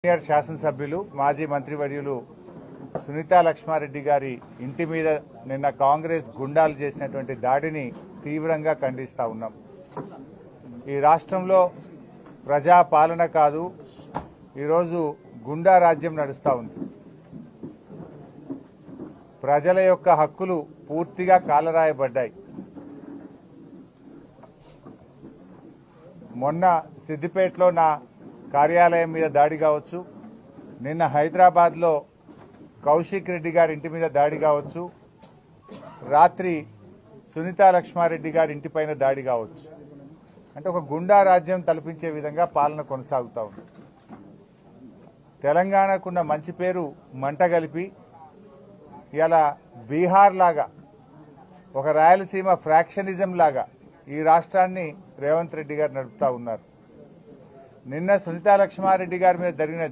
Senior శాసనసభ్యులు మాజీ మంత్రివర్యులు సునీతా లక్ష్మారెడ్డి గారి ఇంటి మీద నిన్న కాంగ్రెస్ గుండాలు చేసినటువంటి దాడిని తీవ్రంగా ఖండిస్తా ఉన్నాం. ఈ రాష్ట్రంలో ప్రజా పాలన కాదు, ఈరోజు గుండా రాజ్యం నడుస్తూ ఉంది. ప్రజల యొక్క హక్కులు పూర్తిగా కాలరాయబడ్డాయి. మొన్న సిద్దిపేటలో నా కార్యాలయం మీద దాడి కావచ్చు, నిన్న హైదరాబాద్లో కౌశిక్ రెడ్డి గారి ఇంటి మీద దాడి కావచ్చు, రాత్రి సునీతా లక్ష్మారెడ్డి గారి ఇంటిపైన దాడి కావచ్చు. అంటే ఒక గుండా రాజ్యం తలపించే విధంగా పాలన కొనసాగుతూ ఉంది. తెలంగాణకున్న మంచి పేరు మంట కలిపి ఇలా బీహార్ లాగా, ఒక రాయలసీమ ఫ్రాక్షనిజం లాగా ఈ రాష్ట్రాన్ని రేవంత్ రెడ్డి గారు నడుపుతా ఉన్నారు. నిన్న సునీతా లక్ష్మారెడ్డి గారి మీద జరిగిన